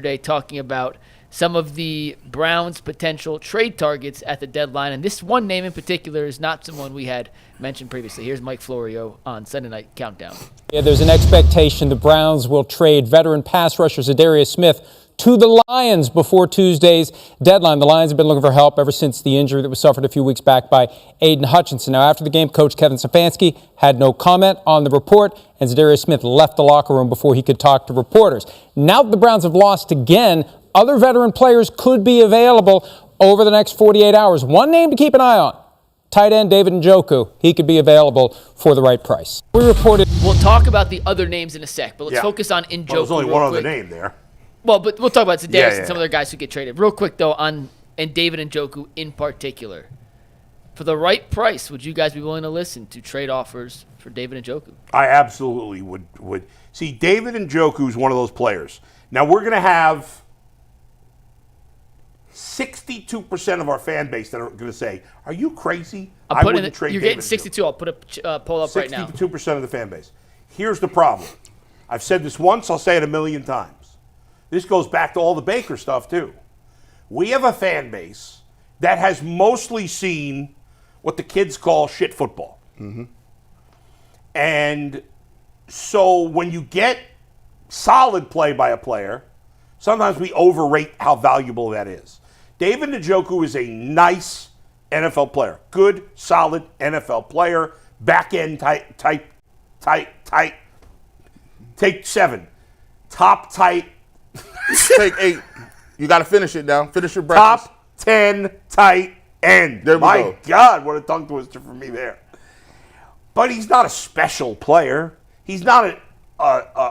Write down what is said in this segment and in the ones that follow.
Today talking about some of the Browns' potential trade targets at the deadline. And this one name in particular is not someone we had mentioned previously. Here's Mike Florio on Sunday Night Countdown. Yeah, there's an expectation the Browns will trade veteran pass rusher Zadarius Smith to the Lions before Tuesday's deadline. The Lions have been looking for help ever since the injury that was suffered a few weeks back by Aiden Hutchinson. Now, after the game, Coach Kevin Stefanski had no comment on the report, and Zadarius Smith left the locker room before he could talk to reporters. Now that the Browns have lost again, other veteran players could be available over the next 48 hours. One name to keep an eye on: tight end David Njoku. He could be available for the right price. We reported. We'll talk about the other names in a sec, but let's focus on Njoku. Well, there's only one other name there. Well, but we'll talk about Zadarius and some other guys who get traded. Real quick, though, and David Njoku in particular. For the right price, would you guys be willing to listen to trade offers for David Njoku? I absolutely would. See, David Njoku is one of those players. Now, we're going to have 62% of our fan base that are going to say, are you crazy? I wouldn't trade You're David getting 62. Njoku. I'll put a poll up right now. 62% of the fan base. Here's the problem. I've said this once. I'll say it a million times. This goes back to all the Baker stuff, too. We have a fan base that has mostly seen what the kids call shit football. Mm-hmm. And so when you get solid play by a player, sometimes we overrate how valuable that is. David Njoku is a nice NFL player. Good, solid NFL player. Back end tight. Take 7. Top tight. Take 8. You got to finish it now. Finish your breakfast. Top 10 tight end. There we My go. God, what a tongue twister for me there. But he's not a special player. He's not an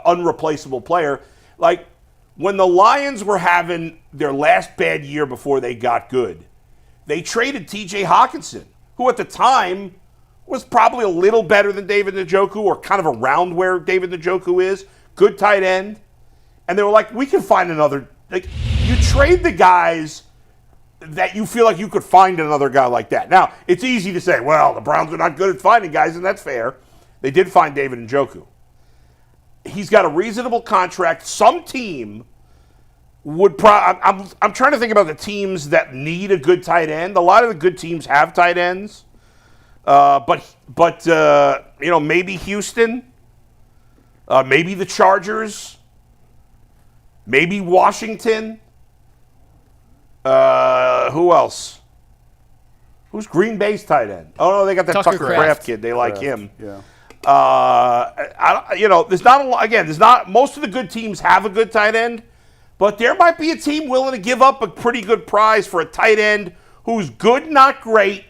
unreplaceable player. Like, when the Lions were having their last bad year before they got good, they traded T.J. Hawkinson, who at the time was probably a little better than David Njoku, or kind of around where David Njoku is. Good tight end. And they were like, we can find another. Like, you trade the guys that you feel like you could find another guy like that. Now, it's easy to say, well, the Browns are not good at finding guys, and that's fair. They did find David Njoku. He's got a reasonable contract. Some team would I'm trying to think about the teams that need a good tight end. A lot of the good teams have tight ends. But maybe Houston, maybe the Chargers, maybe Washington. Who else? Who's Green Bay's tight end? Oh no, they got that Tucker Kraft kid. They like him. Yeah. There's not a lot. Again, there's not. Most of the good teams have a good tight end, but there might be a team willing to give up a pretty good prize for a tight end who's good, not great.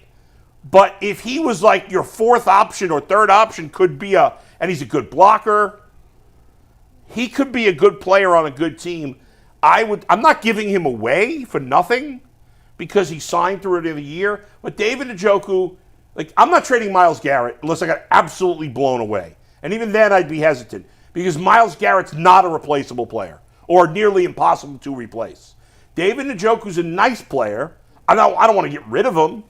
But if he was like your fourth option or third option, and he's a good blocker, he could be a good player on a good team. I'm not giving him away for nothing because he signed through the year. But David Njoku, I'm not trading Myles Garrett unless I got absolutely blown away. And even then, I'd be hesitant because Myles Garrett's not a replaceable player or nearly impossible to replace. David Njoku's a nice player. I don't want to get rid of him.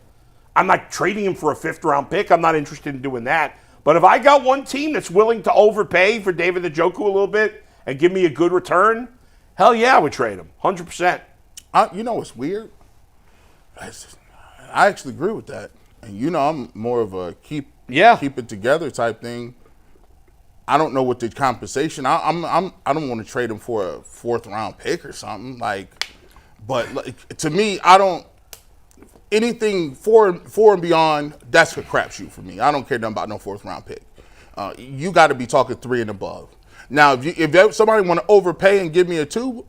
I'm not trading him for a 5th-round pick. I'm not interested in doing that. But if I got one team that's willing to overpay for David Njoku a little bit and give me a good return, hell yeah, I would trade him, 100%. You know what's weird? I actually agree with that. And I'm more of a keep it together type thing. I don't know what the compensation. I don't want to trade him for a 4th-round pick or something. But to me, I don't. Anything 4 and beyond, that's a crapshoot for me. I don't care nothing about no 4th-round pick. You got to be talking 3 and above. Now, if somebody want to overpay and give me a 2,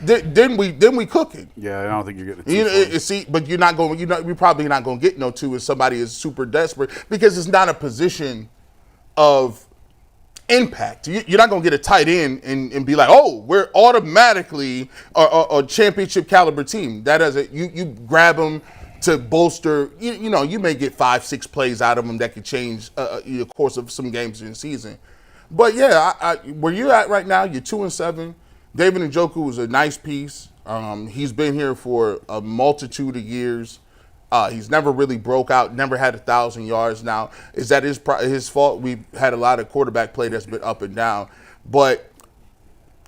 then we cooking. Yeah, I don't think you're getting a 2. But you're not going. You're probably not going to get no 2 if somebody is super desperate because it's not a position of impact. You're not going to get a tight end and be like, oh, we're automatically a championship caliber team. That doesn't. You grab them to bolster. You may get 5-6 plays out of them that could change the course of some games in the season. But yeah, where you're at right now, you're 2-7. David Njoku is a nice piece. He's been here for a multitude of years. He's never really broke out, never had 1,000 yards. Now, is that his fault? We've had a lot of quarterback play that's been up and down. But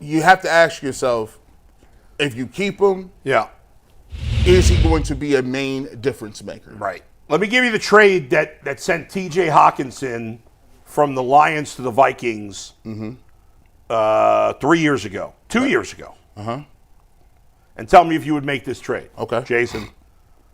you have to ask yourself, if you keep him, Yeah. is he going to be a main difference maker? Right. Let me give you the trade that sent T.J. Hawkinson from the Lions to the Vikings 3 years ago, 2 years ago. And tell me if you would make this trade. Okay. Jason.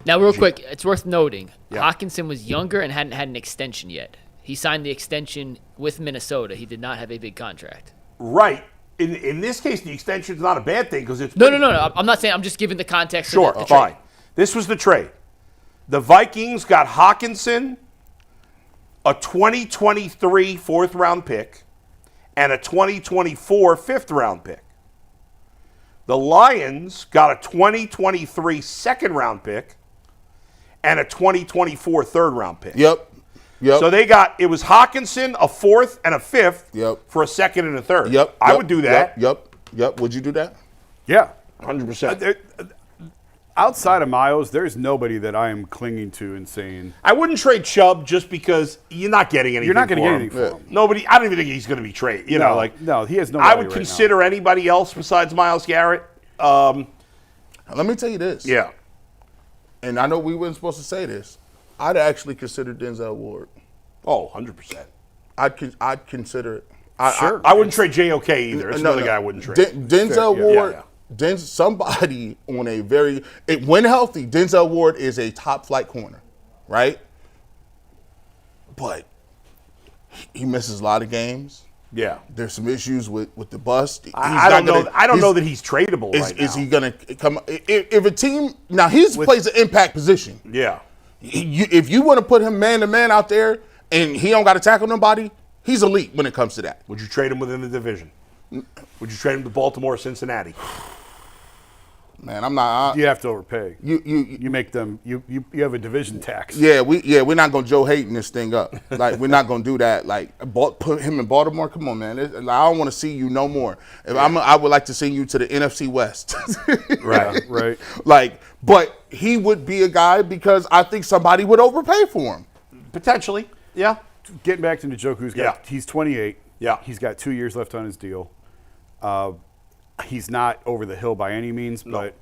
Now, real quick, it's worth noting, Yeah. Hawkinson was younger and hadn't had an extension yet. He signed the extension with Minnesota. He did not have a big contract. Right. In this case, the extension is not a bad thing because it's No. I'm not saying. I'm just giving the context. Sure, of the fine. trade. This was the trade. The Vikings got Hawkinson, a 2023 fourth-round pick, and a 2024 fifth-round pick. The Lions got a 2023 second-round pick and a 2024 third-round pick. Yep. So it was Hawkinson, a fourth and a fifth for a second and a third. I would do that. Yep. Would you do that? Yeah. 100%. Outside of Miles, there's nobody that I am clinging to and saying I wouldn't trade Chubb just because you're not getting anything. you're not going to for get him. anything for him. Nobody. I don't even think he's going to be traded. No, he has no. I value would right consider anybody else besides Myles Garrett. Let me tell you this. Yeah. And I know we weren't supposed to say this. I'd actually consider Denzel Ward. Oh, 100%. I'd consider it. Sure. I wouldn't trade JOK either. It's another guy I wouldn't trade. Denzel Ward. Yeah. Somebody on a when healthy, Denzel Ward is a top flight corner, right? But he misses a lot of games. Yeah. There's some issues with the bust. I don't know. I don't know that he's tradable right now. Is he going to come? If a team now plays an impact position. Yeah. If you want to put him man to man out there and he don't got to tackle nobody, he's elite when it comes to that. Would you trade him within the division? Would you trade him to Baltimore or Cincinnati? Man, I'm not. You have to overpay. You make them. You have a division tax. Yeah, we're not gonna Joe Hayden this thing up. Like we're not gonna do that. Like put him in Baltimore. Come on, man. I don't want to see you no more. I would like to send you to the NFC West. Right. Right. Like, but he would be a guy because I think somebody would overpay for him. Potentially. Yeah. Getting back to Njoku, he's 28. Yeah. He's got 2 years left on his deal. He's not over the hill by any means, but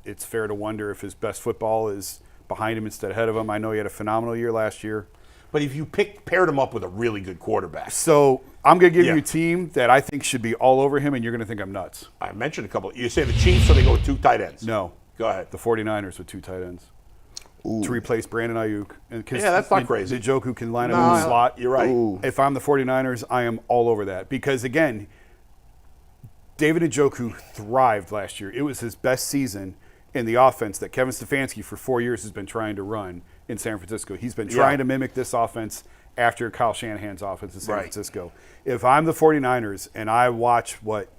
it's fair to wonder if his best football is behind him instead ahead of him. I know he had a phenomenal year last year. But if you paired him up with a really good quarterback. So I'm going to give you a team that I think should be all over him, and you're going to think I'm nuts. I mentioned a couple. You say the Chiefs, or they go with 2 tight ends? No. Go ahead. The 49ers with 2 tight ends. To replace Brandon Ayuk. Yeah, that's not crazy. Njoku can line up in the slot. You're right. Ooh. If I'm the 49ers, I am all over that. Because, again, David Njoku thrived last year. It was his best season in the offense that Kevin Stefanski for 4 years has been trying to run in San Francisco. He's been trying to mimic this offense after Kyle Shanahan's offense in San Francisco. If I'm the 49ers and I watch what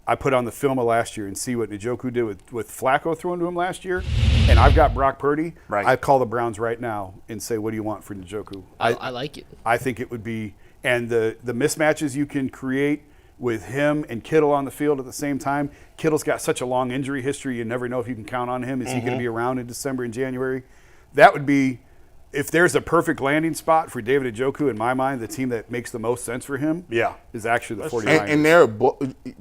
I put on the film of last year and see what Njoku did with Flacco throwing to him last year, and I've got Brock Purdy, I call the Browns right now and say, what do you want for Njoku? I like it. I think it would be, and the mismatches you can create with him and Kittle on the field at the same time. Kittle's got such a long injury history, you never know if you can count on him. Is he going to be around in December and January? That would be, if there's a perfect landing spot for David Njoku, in my mind, the team that makes the most sense for him is actually the 49ers. And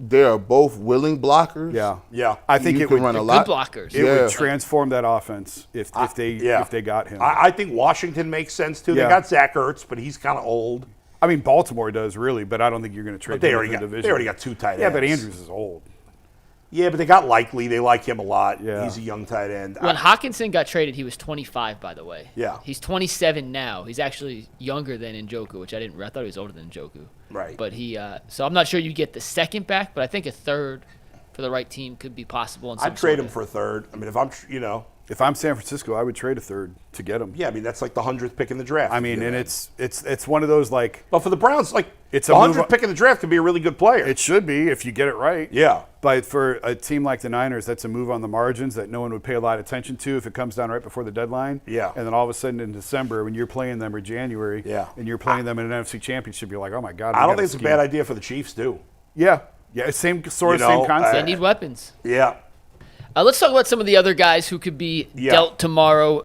they are both willing blockers. Yeah. I think it would run a Good lot. blockers. It would transform that offense if they got him. I think Washington makes sense, too. They got Zach Ertz, but he's kind of old. I mean, Baltimore does really, but I don't think you're going to trade But him in the division. they already got 2 tight ends. Yeah, but Andrews is old. Yeah, but they got Likely. They like him a lot. Yeah. He's a young tight end. When Hawkinson got traded, he was 25, by the way. Yeah. He's 27 now. He's actually younger than Njoku, which I thought he was older than Njoku. Right. But so I'm not sure you get the second back, but I think a third for the right team could be possible. I'd trade him for a third. I mean, If I'm San Francisco, I would trade a third to get him. Yeah, I mean, that's like the 100th pick in the draft. I mean, and it's one of those like. But for the Browns, It's the a move 100th pick in the draft could be a really good player. It should be if you get it right. Yeah. But for a team like the Niners, that's a move on the margins that no one would pay a lot of attention to if it comes down right before the deadline. Yeah. And then all of a sudden in December, when you're playing them, or January, and you're playing them in an NFC Championship, you're like, oh my God. I don't think it's a bad idea for the Chiefs, too. Yeah. Same concept. They need weapons. Yeah. Let's talk about some of the other guys who could be dealt tomorrow.